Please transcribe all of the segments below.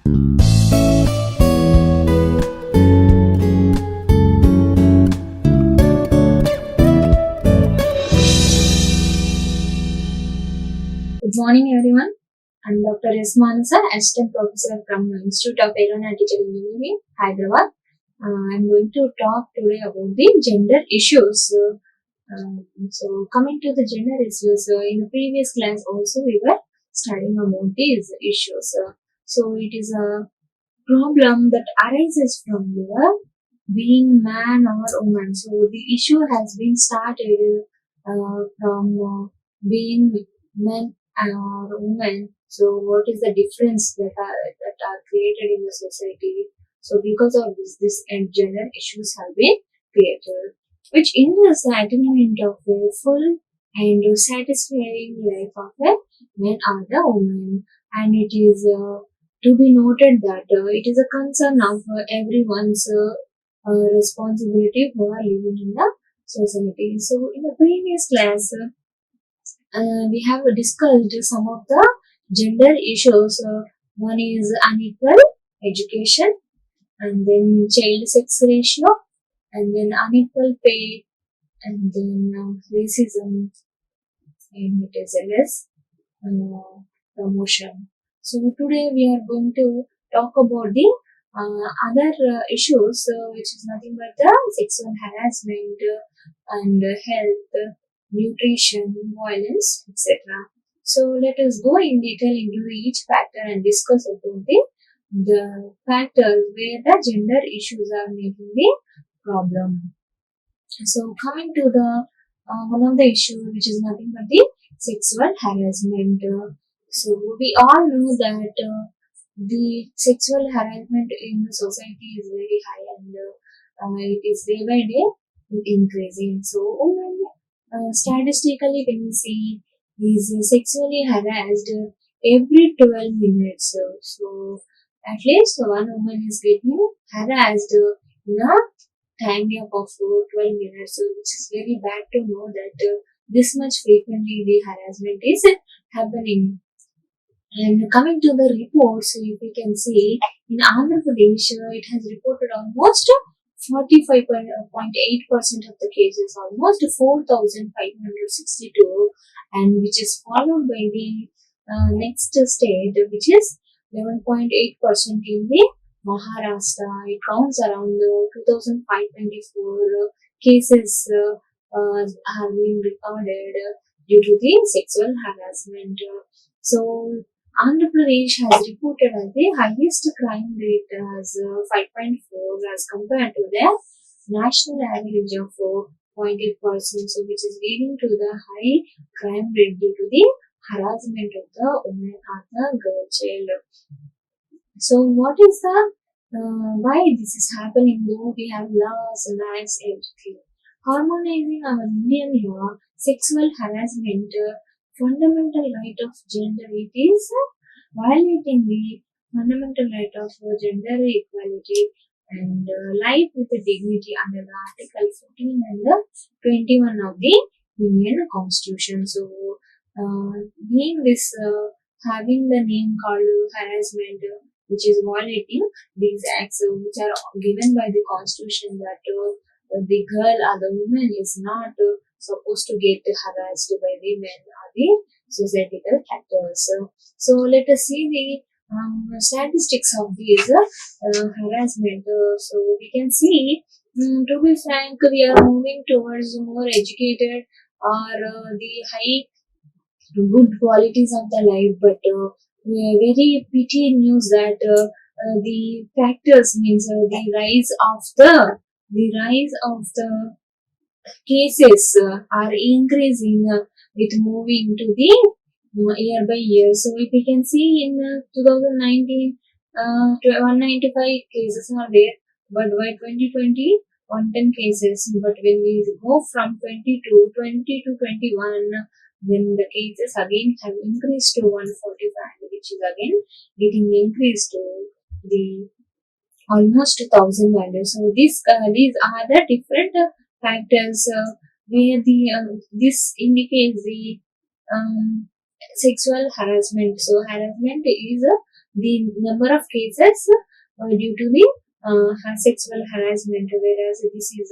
Good morning, everyone. I'm Dr. S. Manasa, Assistant Professor from Institute of Aeronautical Engineering, Hyderabad. I'm going to talk today about the gender issues. So, coming to the gender issues, in the previous class also we were studying about these issues. So, it is a problem that arises from the being man or woman. So, the issue has been started from being men or women. So, what is the difference that are created in the society? So, because of this and gender issues have been created, which hinders the attainment of a full and satisfying life of a man or the woman. And it is to be noted that it is a concern of everyone's responsibility who are living in the society. So, in the previous class, we have discussed some of the gender issues. One is unequal education, and then child sex ratio, and then unequal pay, and then racism, and it is less promotion. So today we are going to talk about the other issues, which is nothing but the sexual harassment and health, nutrition, violence, etc. So let us go in detail into each factor and discuss about the factors where the gender issues are making the problem. So coming to the one of the issues, which is nothing but the sexual harassment. So we all know that the sexual harassment in the society is very high, and it is day by day increasing. So women, statistically, when we see is sexually harassed every 12 minutes. So at least one woman is getting harassed in a time gap of 12 minutes, which is very bad to know that this much frequently the harassment is happening. And coming to the reports, if we can see in Andhra Pradesh, it has reported almost 45.8% of the cases, almost 4,562, and which is followed by the next state, which is 11.8% in the Maharashtra. It counts around 2,524 cases have been recorded due to the sexual harassment. So, Andhra Pradesh has reported as the highest crime rate as 5.4 as compared to the national average of 0.8%, so which is leading to the high crime rate due to the harassment of the woman or the girl child. So, what is the why this is happening? Though we have laws and rights, everything. Harmonizing our Indian law, sexual harassment, fundamental right of gender, it is violating the fundamental right of gender equality and life with dignity under the Article 14 and the 21 of the Indian Constitution. So, being this having the name called harassment, which is violating these acts which are given by the Constitution, that the girl or the woman is not supposed to get harassed by the men or the societal factors. So let us see the statistics of these harassment. So we can see, to be frank, we are moving towards more educated or the high good qualities of the life, but very pity news that the factors means the rise of the cases are increasing with moving to the year by year. So if we can see in 2019, 195 cases are there, but by 2020, 110 cases. But when we go from 20 to 21, then the cases again have increased to 145, which is again getting increased to the almost 1,000 values. So these are the different factors where the this indicates the sexual harassment. So harassment is the number of cases due to the sexual harassment, whereas this is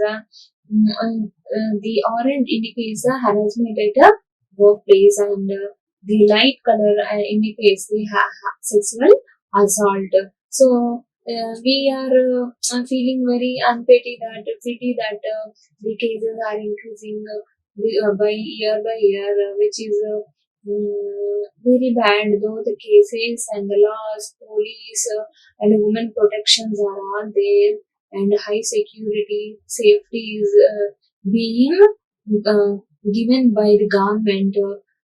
the orange indicates the harassment at a workplace, and the light color indicates the sexual assault. So we are feeling very pity that the cases are increasing by year, which is very bad. Though the cases and the laws, police, and women protections are all there, and high security safety is being uh, given by the government,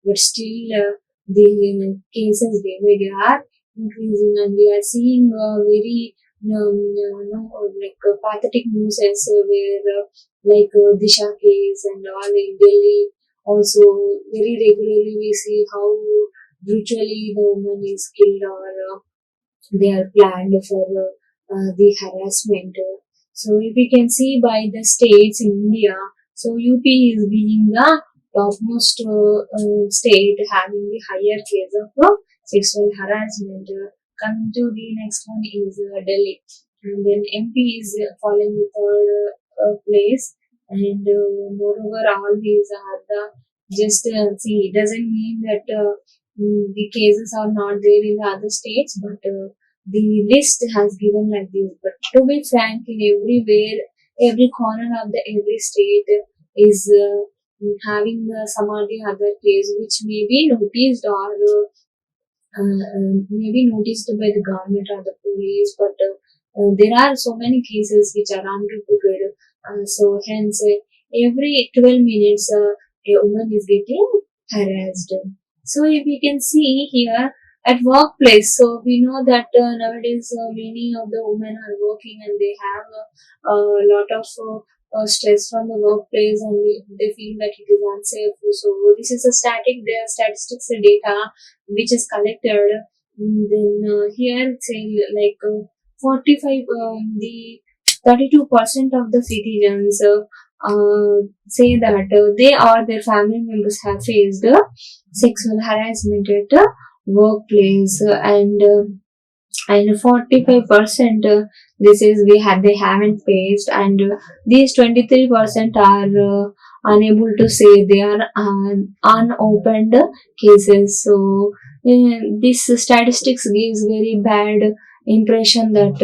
but still the cases day by day are increasing, and we are seeing very pathetic news where Disha case and all in Delhi. Also, very regularly we see how brutally the woman is killed, or they are planned for the harassment. So if we can see by the states in India, so UP is being the topmost state having the higher case of sexual harassment. Coming to the next one is Delhi, and then MP is following the third place, and moreover all these are the just see, it doesn't mean that the cases are not there in the other states, but the list has given like this. But to be frank, in everywhere, every corner of the every state is having some or the other case which may be noticed, or maybe noticed by the government or the police, but there are so many cases which are unreported. So hence, every 12 minutes, a woman is getting harassed. So if we can see here at workplace, so we know that nowadays many of the women are working, and they have a lot of stress from the workplace, and they feel that it is unsafe. So this is a statistics data which is collected. Then here it's saying like 45 the 32% of the citizens say that they or their family members have faced sexual harassment at the workplace, and 45% this is they haven't faced, and these 23% are unable to say they are unopened cases. So this statistics gives very bad impression that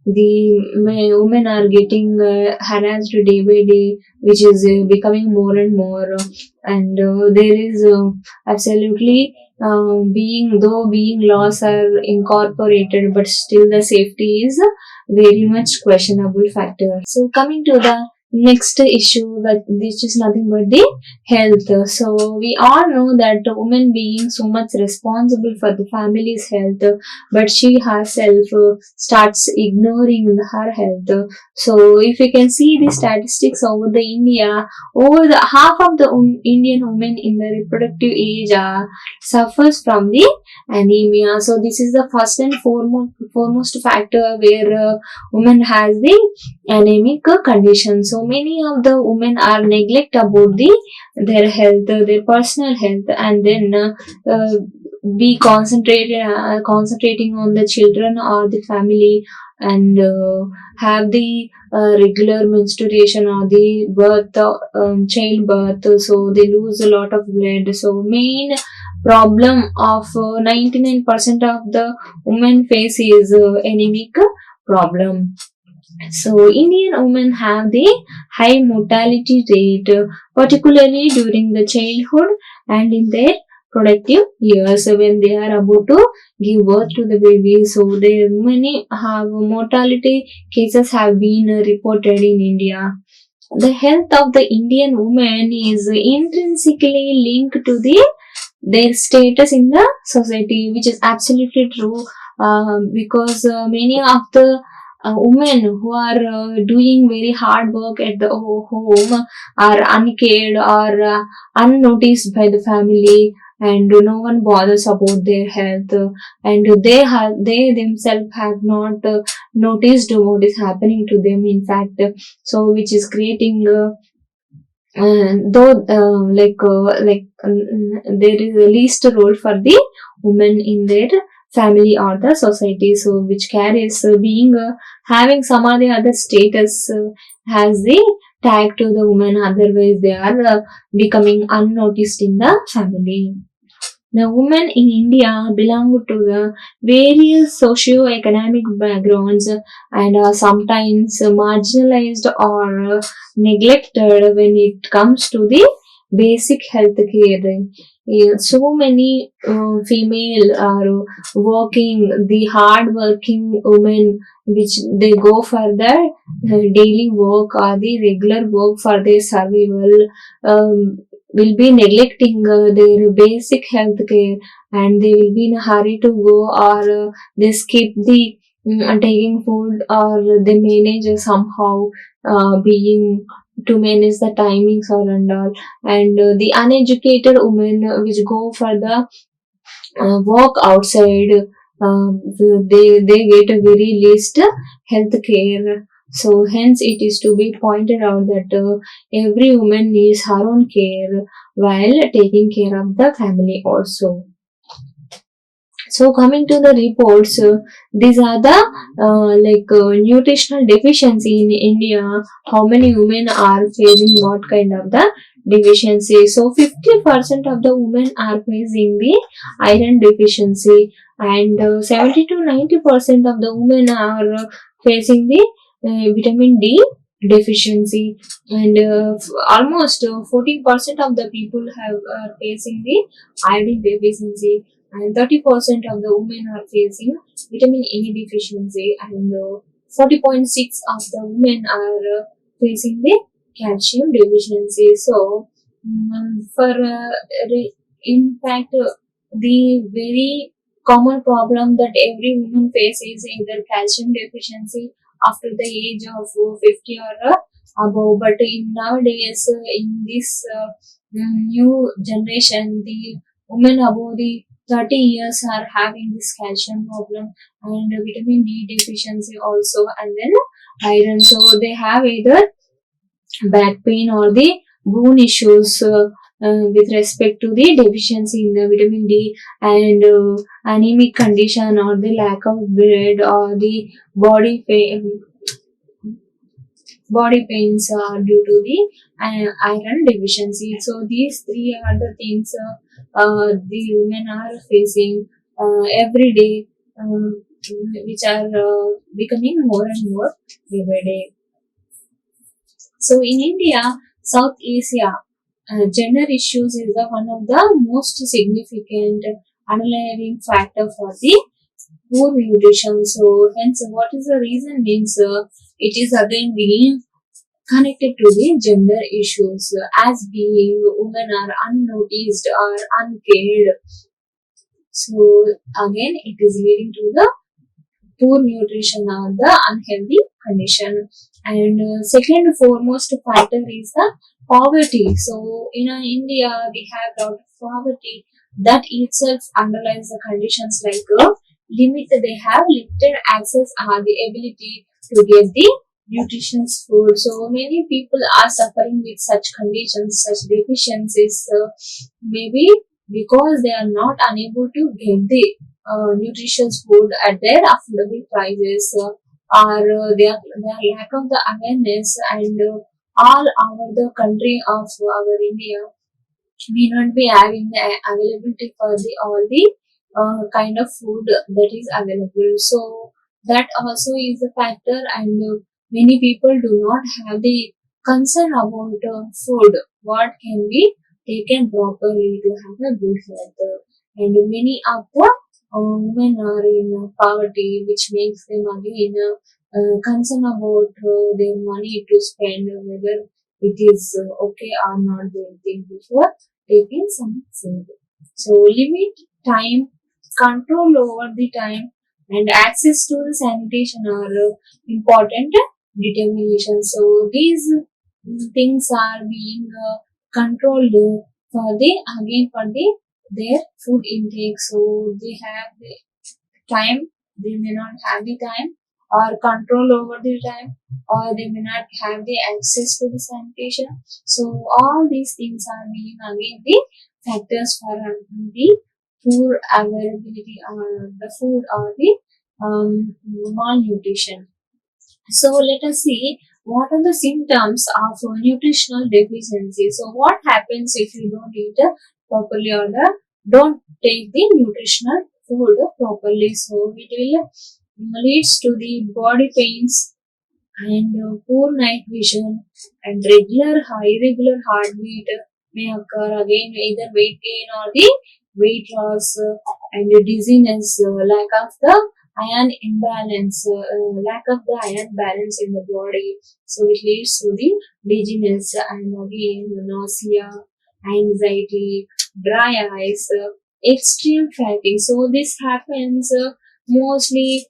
women are getting harassed day by day, which is becoming more and more, and there is absolutely being laws are incorporated, but still the safety is very much questionable factor. So coming to the next issue, that this is nothing but the health. So we all know that a woman being so much responsible for the family's health, but she herself starts ignoring her health. So if you can see the statistics over the India, over the half of the Indian women in the reproductive age suffers from the anemia. So this is the first and foremost factor where woman has the anemic condition. So many of the women are neglect about their health, their personal health, and then be concentrating on the children or the family, and have the regular menstruation or the childbirth, so they lose a lot of blood. So main problem of 99% of the women face is anemic problem. So Indian women have the high mortality rate, particularly during the childhood and in their productive years, when they are about to give birth to the baby. So there many have mortality cases have been reported in India. The health of the Indian woman is intrinsically linked to their status in the society, which is absolutely true, because many of the women who are doing very hard work at the home are uncared or unnoticed by the family, and no one bothers about their health, and they themselves have not noticed what is happening to them, in fact. So which is creating though there is a least role for the women in their family or the society, so which carries being having some or the other status has the tag to the woman, otherwise they are becoming unnoticed in the family. The women in India belong to the various socio-economic backgrounds and are sometimes marginalized or neglected when it comes to the basic health care. So many female are working, the hard working women, which they go for their daily work or the regular work for their survival, will be neglecting their basic health care, and they will be in a hurry to go, or they skip the taking food, or they manage somehow being to manage the timings or and all. And the uneducated women which go for the walk outside, they get a very least health care. So hence it is to be pointed out that every woman needs her own care while taking care of the family also. So coming to the reports, these are the nutritional deficiency in India. How many women are facing what kind of the deficiency? So 50% of the women are facing the iron deficiency, and 70 to 90% of the women are facing the vitamin D deficiency, and almost 14% of the people have are facing the iodine deficiency, and 30% of the women are facing vitamin A deficiency, and 40.6 of the women are facing the calcium deficiency. So, for in fact, the very common problem that every woman faces is either calcium deficiency after the age of 50 or above. But in nowadays, in this new generation, the women above the 30 years are having this calcium problem and vitamin D deficiency also, and then iron. So they have either back pain or the bone issues with respect to the deficiency in the vitamin D, and anemic condition or the lack of blood or the body pain, body pains are due to the iron deficiency. So these three are the things the women are facing every day, which are becoming more and more day by day. So in India, South Asia, gender issues is the one of the most significant underlying factor for the poor nutrition. So hence, what is the reason means it is again being connected to the gender issues, as being women are unnoticed or uncared. So again, it is leading to the poor nutrition or the unhealthy condition. And second foremost factor is the poverty. So in India, we have a lot of poverty that itself underlies the conditions like they have limited access or the ability to get the nutritious food. So many people are suffering with such conditions, such deficiencies, maybe because they are not unable to get the nutritious food at their affordable prices, or their lack of the awareness, and all over the country of our India may not be having the availability for the all the kind of food that is available. So that also is a factor, and many people do not have the concern about food, what can be taken properly to have a good health. And many of the women are in poverty, which makes them again concern about their money to spend, whether it is okay or not, they think before taking some food. So limit time, control over the time, and access to the sanitation are important determinations. So these things are being controlled for the again for the their food intake. So they have the time, they may not have the time or control over the time, or they may not have the access to the sanitation. So all these things are being again the factors for the poor availability the food or the malnutrition. So let us see what are the symptoms of nutritional deficiency. So what happens if you don't eat properly or don't take the nutritional food properly? So it will leads to the body pains and poor night vision and irregular heartbeat may occur again, either weight gain or the weight loss and dizziness, lack of the iron imbalance, lack of the iron balance in the body. So it leads to the dizziness and again nausea, anxiety, dry eyes, extreme fatigue. So this happens mostly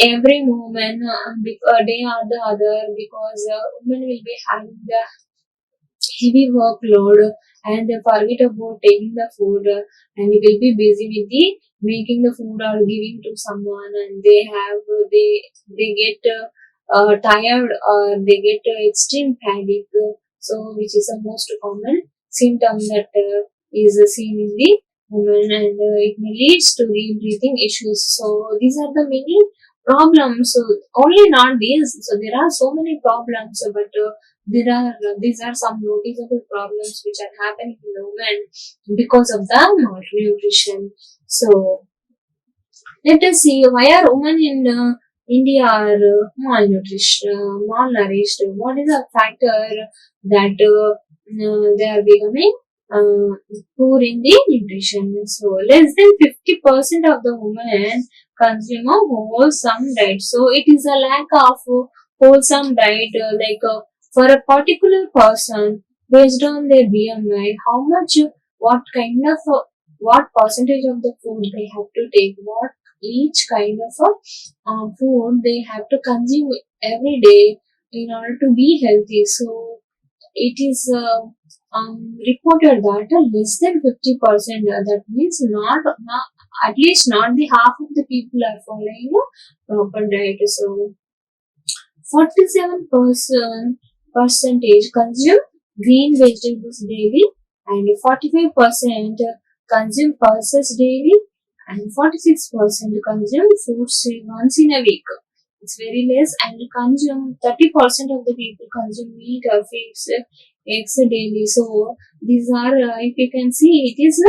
every moment, a day or the other, because women will be having the heavy workload and they forget about taking the food, and will be busy with the making the food or giving to someone, and they get tired or they get extreme panic, so which is the most common symptom that is seen in the woman, and it may leads to the breathing issues. So these are the many problems. So only not these, so there are so many problems, but these are some noticeable problems which are happening in the women because of the malnutrition. So let us see why are women in India are malnourished. What is the factor that they are becoming poor in the nutrition? So less than 50% of the women consume a wholesome diet. So it is a lack of wholesome diet, for a particular person based on their BMI, how much, what kind of, what percentage of the food they have to take, what each kind of food they have to consume every day in order to be healthy. So it is reported that less than 50%, that means not at least not the half of the people are following a proper diet. So 47% percentage consume green vegetables daily, and 45% consume pulses daily, and 46% consume fruits once in a week. It's very less, and consume 30% of the people consume meat or fish, eggs daily. So these are, if you can see, it is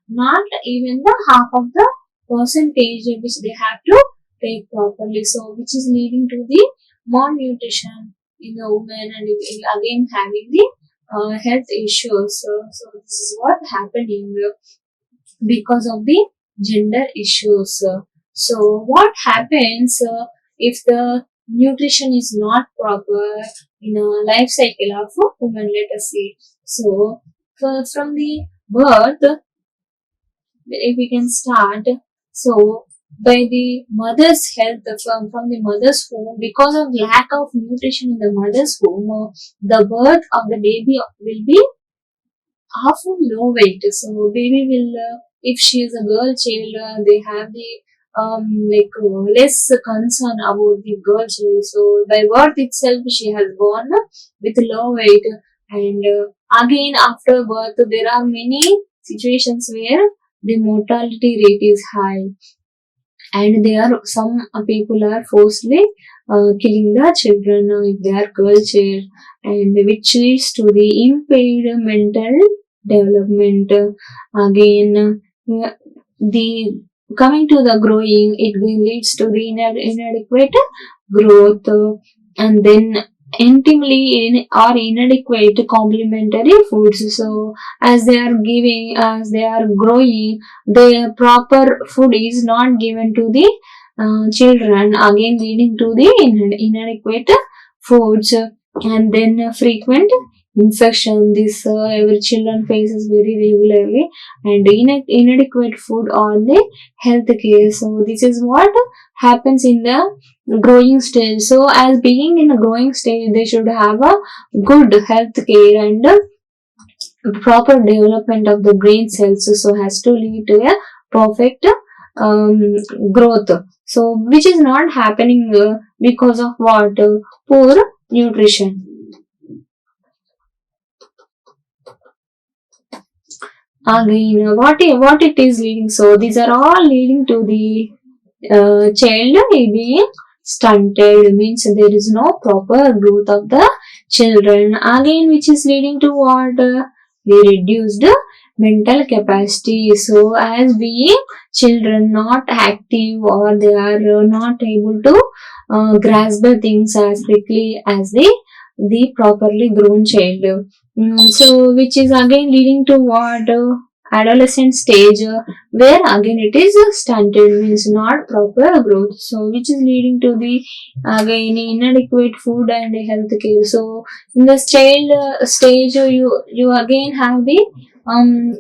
not even the half of the percentage which they have to take properly. So which is leading to the malnutrition in the woman, and it will again having the health issues. So this is what happening because of the gender issues. So what happens if the nutrition is not proper in a life cycle of a woman? Let us see. So from the birth, if we can start, so by the mother's health, from the mother's womb, because of lack of nutrition in the mother's womb, the birth of the baby will be often low weight. So baby will, if she is a girl child, they have the less concern about the girl child. So by birth itself, she has born with low weight, and again after birth, there are many situations where the mortality rate is high, and there are some people are forcibly killing the children if they are girl child, and which leads to the impaired mental development. Again, the coming to the growing, it leads to the inadequate growth, and then intimately or inadequate complementary foods. So as they are giving, as they are growing, the proper food is not given to the children, again leading to the inadequate foods, and then frequent infection. This every children faces very regularly, and inadequate food on the health care. So this is what happens in the growing stage. So as being in a growing stage, they should have a good health care and proper development of the brain cells, so has to lead to a perfect growth. So which is not happening because of what? Poor nutrition. Again, what it is leading? So these are all leading to the child being stunted, means there is no proper growth of the children. Again, which is leading to what? The reduced mental capacity. So as being children not active, or they are not able to grasp the things as quickly as the properly grown child. So which is again leading to what? Adolescent stage, where again it is stunted, means not proper growth, so which is leading to the again inadequate food and health care. So in the child stage, you again have the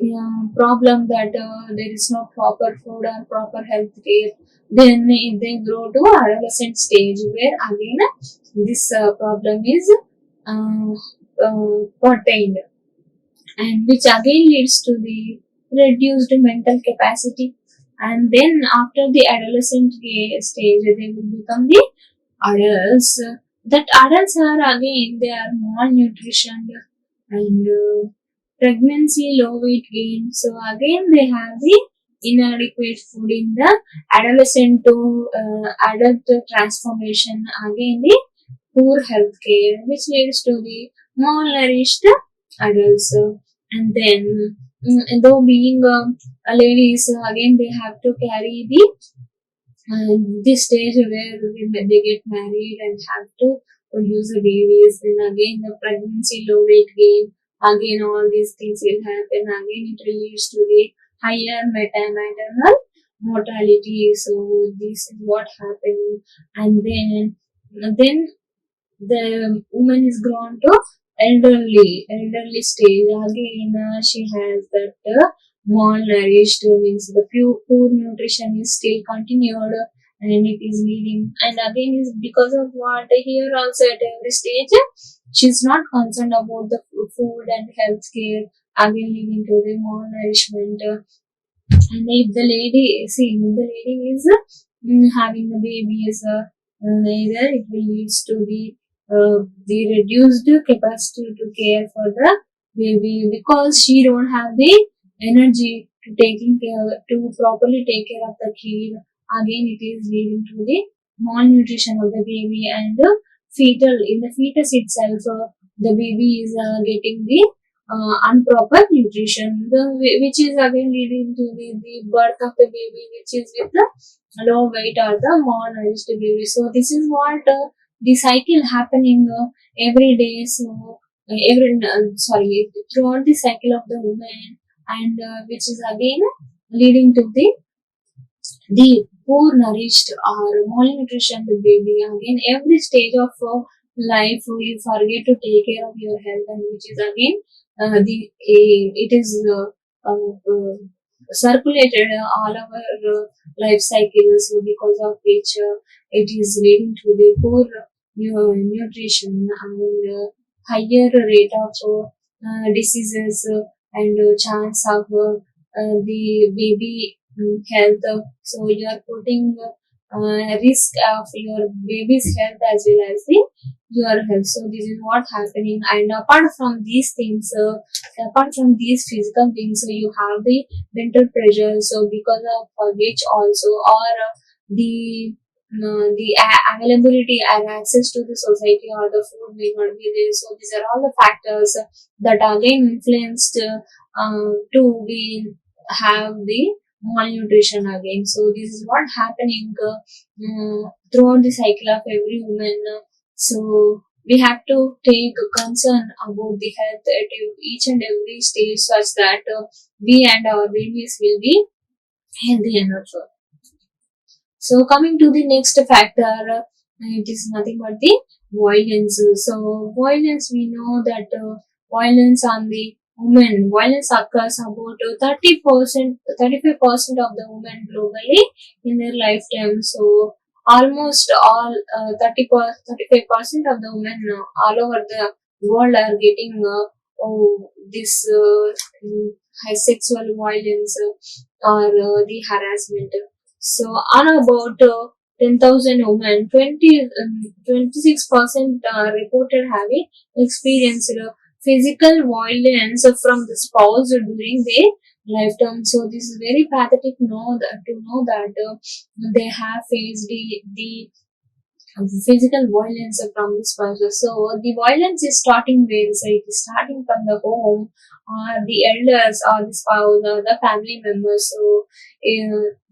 yeah, problem that there is no proper food or proper health care. Then if they grow to adolescent stage, where again this problem is uh, pertained, and which again leads to the reduced mental capacity. And then after the adolescent stage, they will become the adults. That adults are again, they are malnutrition and pregnancy, low weight gain. So again they have the inadequate food in the adolescent to adult transformation. Again the poor health care, which leads to the malnourished adults. And then, though being ladies, again they have to carry the this stage where they get married and have to produce the babies. Then again the pregnancy, low weight gain, again all these things will happen. Again it leads to the higher maternal mortality. So this is what happened. And then the woman is grown to elderly stage. Again she has that malnourished, means the poor nutrition is still continued, and it is leading. And again is because of what? Here also at every stage she's not concerned about the food and health care, again leading to the malnourishment. And if the lady, see, if the lady is having a baby, is either it will leads to the reduced capacity to care for the baby, because she don't have the energy to taking care, to properly take care of the kid. Again it is leading to the malnutrition of the baby. And fetal, in the fetus itself, the baby is getting the improper nutrition, which is again leading to the birth of the baby, which is with the low weight or the malnourished baby. So this is what the cycle happening every day. So every sorry, throughout the cycle of the woman, and which is again leading to the poor nourished or malnutrition the baby. Again every stage of life you forget to take care of your health, and which is again it is circulated all our life cycles. So because of which it is leading to the poor nutrition, and higher rate of diseases, and chance of the baby health. So you are putting risk of your baby's health as well as your health. So this is what happening. And apart from these things, apart from these physical things, so you have the mental pressure. So because of which also, or the availability and access to the society or the food may not be there. So these are all the factors that again influenced to be have the malnutrition again. So this is what happening throughout the cycle of every woman. So we have to take concern about the health at each and every stage, such that we and our babies will be healthy enough. So coming to the next factor, it is nothing but the violence. So violence, we know that violence on the women, violence occurs about 30%, 35% of the women globally in their lifetime. So almost all 35% of the women all over the world are getting this high sexual violence or the harassment. So on about 10,000 women, 26% reported having experienced physical violence from the spouse during their lifetime. So this is very pathetic to know that they have faced the physical violence from this person. So the violence is starting where? So it is starting from the home, or the elders, or the spouse, or the family members. So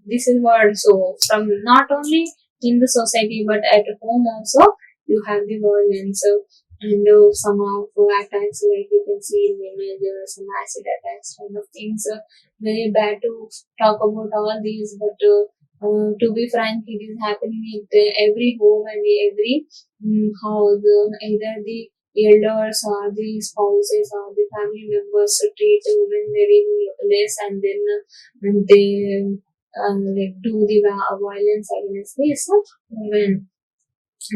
this is what. So from not only in the society but at home also you have the violence. And some of attacks, like you can see in the images, some acid attacks, kind of things. Very bad to talk about all these, but to be frank, it is happening at every home and every house. Either the elders or the spouses or the family members treat women very less, and then they like do the violence against this women.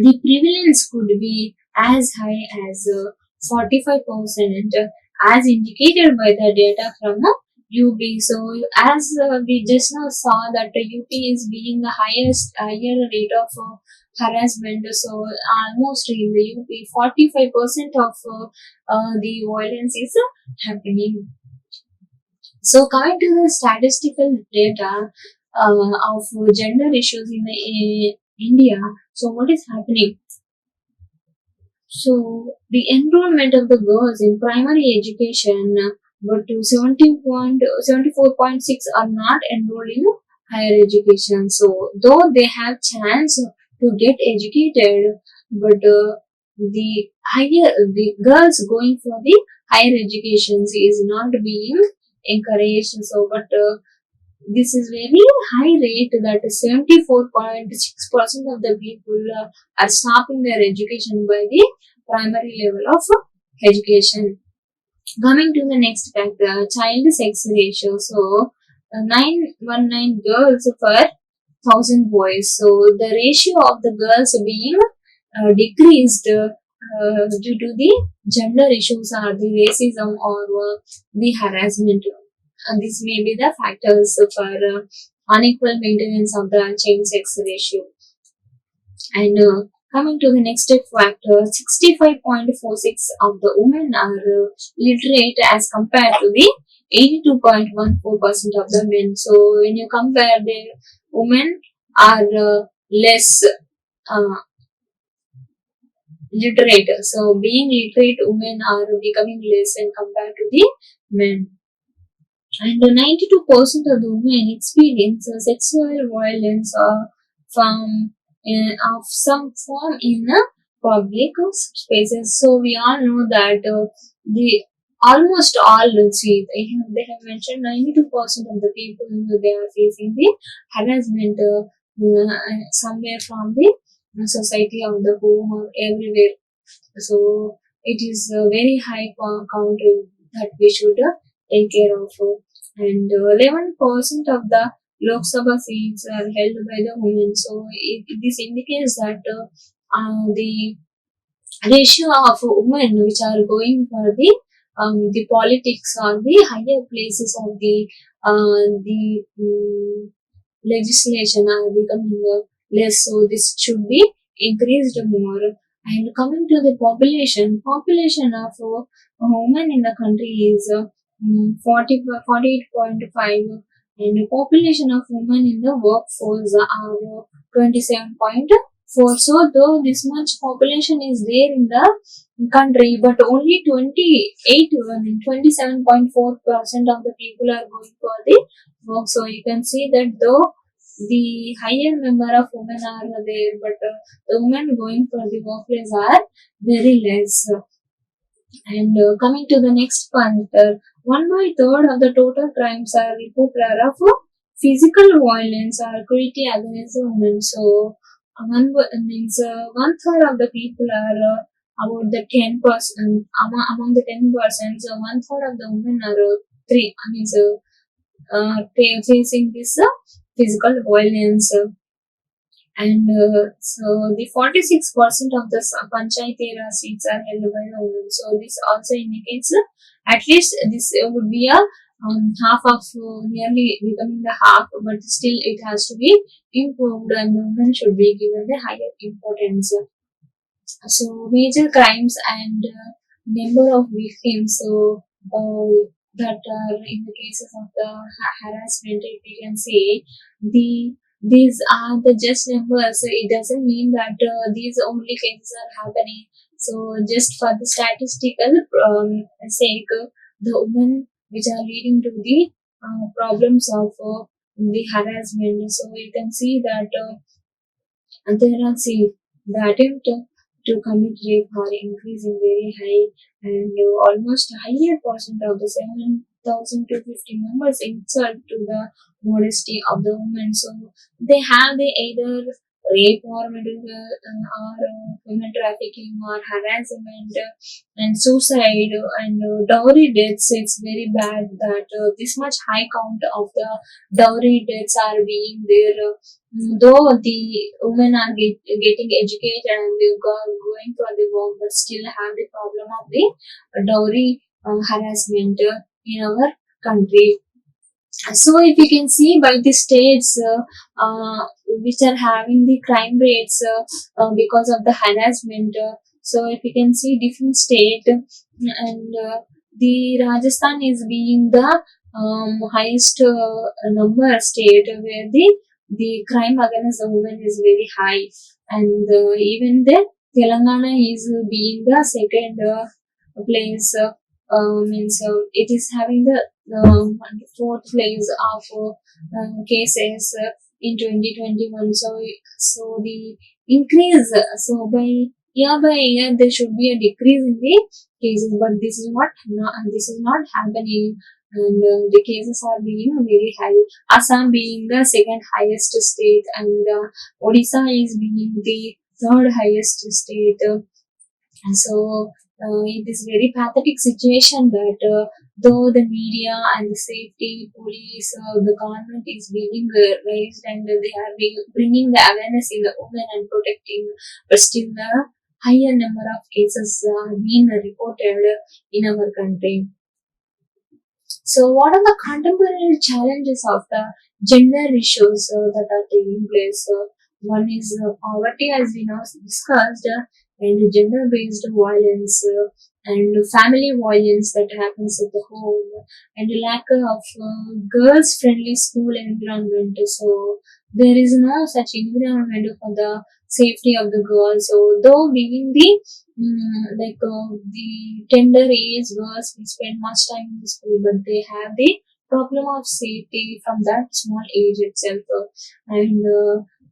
The prevalence could be as high as 45%, as indicated by the data from UP. So, as we just now saw that the UP is being the higher rate of harassment. So, almost in the UP, 45% of the violence is happening. So, coming to the statistical data of gender issues in India, so what is happening? So the enrollment of the girls in primary education, but to 74.6 are not enrolled in higher education. So though they have chance to get educated, but the girls going for the higher education is not being encouraged. So but this is very high rate that 74.6% of the people are stopping their education by the primary level of education. Coming to the next factor, child sex ratio. So, 919 girls per 1000 boys. So, the ratio of the girls being decreased due to the gender issues or the racism or the harassment. This may be the factors for unequal maintenance of the child sex ratio. And coming to the next factor, 65.46 of the women are literate as compared to the 82.14% of the men. So when you compare, the women are less uh, literate. So being literate, women are becoming less when compared to the men. And 92% of the women experience sexual violence from of some form in public spaces. So we all know that the almost all, see, they have mentioned 92% of the people they are facing the harassment somewhere from the society of the home or everywhere. So it is a very high count that we should take care of. And 11% of the Lok Sabha seats are held by the women. So this indicates that the ratio of women which are going for the politics or the higher places of the legislation are becoming less. So this should be increased more. And coming to the population of women in the country is 48.5, and the population of women in the workforce are 27.4. So though this much population is there in the country, but only 27.4% of the people are going for the work. So you can see that though the higher number of women are there, but the women going for the workplace are very less. And coming to the next point, 1/3 of the total crimes are reported of physical violence or cruelty against women. So, means 1/3 of the people are about the 10%. Among the 10%, so 1/3 of the women are facing this physical violence. And so the 46% of the panchayati seats are held by the women. So this also indicates at least this would be a half of nearly becoming the half, but still it has to be improved and women should be given the higher importance. So major crimes and number of victims. So that in the cases of the harassment, if we can say these are the just numbers. It doesn't mean that these only cases are happening. So just for the statistical sake, the women which are leading to the problems of the harassment. So you can see that there are see the attempt to commit rape are increasing very high, and almost a higher percent of the 7,250 members insult to the modesty of the woman. So they have the either rape or human trafficking or harassment and suicide and dowry deaths. It's very bad that this much high count of the dowry deaths are being there. Though the women are getting educated and they are going for the work, but still have the problem of the dowry harassment in our country. So if you can see by the states which are having the crime rates because of the harassment, so if you can see different state, and the Rajasthan is being the highest number state where the crime against the women is very high, and even the Telangana is being the second place. Means it is having the fourth place of cases in 2021. So the increase, so by year there should be a decrease in the cases, but this is not happening, and the cases are being very high. Assam being the second highest state, and Odisha is being the third highest state. So it is very pathetic situation that though the media and the safety police, the government is being raised, and they are bringing the awareness in the women and protecting, but still the higher number of cases are being reported in our country. So, what are the contemporary challenges of the gender issues that are taking place? One is poverty, as we now discussed, and gender-based violence, and family violence that happens at the home, and lack of girls-friendly school environment. So, there is no such environment for the safety of the girls. So, though being the the tender age girls we spend much time in the school, but they have the problem of safety from that small age itself, and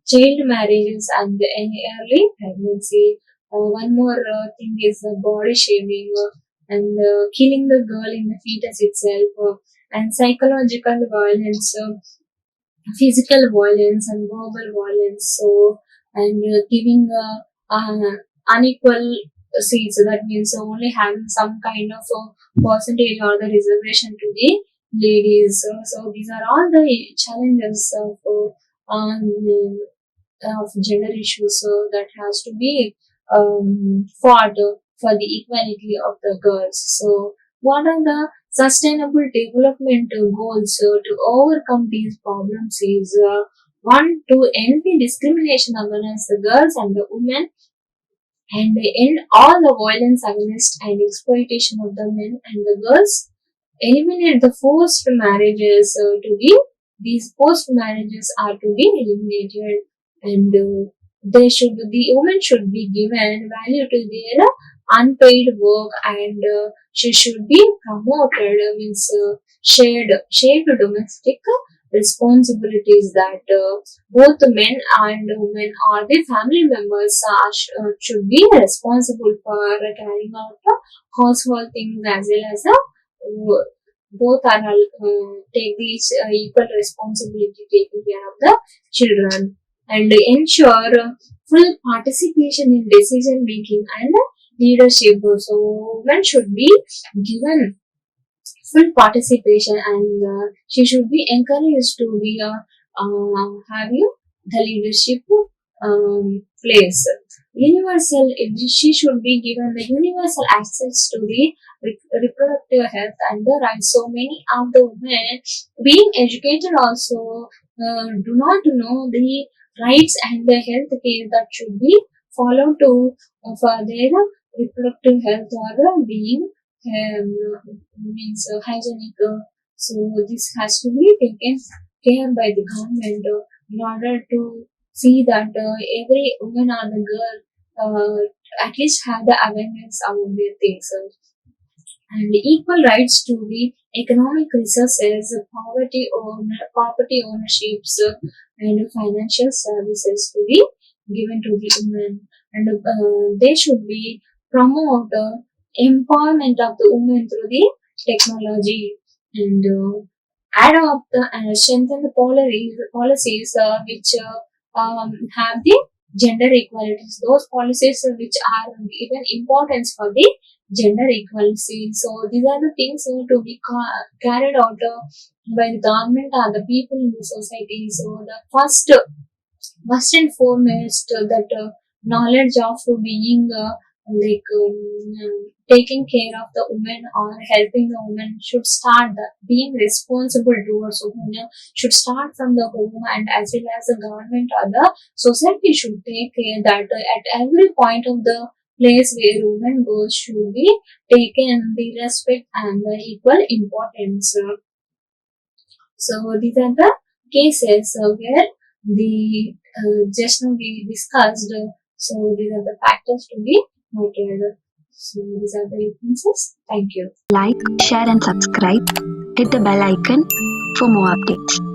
child marriages and the early pregnancy. One more thing is body shaming, and killing the girl in the fetus itself, and psychological violence, physical violence and verbal violence. So, and giving unequal seats. So that means only having some kind of percentage or the reservation to the ladies. So these are all the challenges of gender issues that has to be fought for the equality of the girls. So what are the sustainable development goals to overcome these problems is one, to end the discrimination against the girls and the women, and end all the violence against and exploitation of the men and the girls, eliminate the forced marriages these forced marriages are to be eliminated, and the woman should be given value to their unpaid work, and she should be promoted, means shared domestic responsibilities, that both men and women or the family members should be responsible for carrying out household things, as well as both are take these equal responsibility taking care of the children, and ensure full participation in decision making and leadership. So women should be given full participation, and she should be encouraged to be having the leadership place. Universal, she should be given the universal access to the reproductive health and the rights. So many of the women being educated also do not know the rights and the health care that should be followed to for their reproductive health or being means hygienic. So this has to be taken care by the government in order to see that every woman or the girl at least have the awareness about their things. And equal rights to the economic resources, property ownerships, and financial services to be given to the women. And they should be promote empowerment of the women through the technology and adopt and strengthen the policies which have the gender equalities. Those policies which are given importance for the gender equality. So these are the things to be carried out by the government or the people in the society. So the first and foremost that knowledge of being taking care of the woman or helping the woman should start being responsible towards women should start from the home, and as well as the government or the society should take care that at every point of the place where women goes should be taken the respect and the equal importance. So these are the cases where the just now we discussed. So these are the factors to be noted. So these are the references. Thank you. Like, share and subscribe. Hit the bell icon for more updates.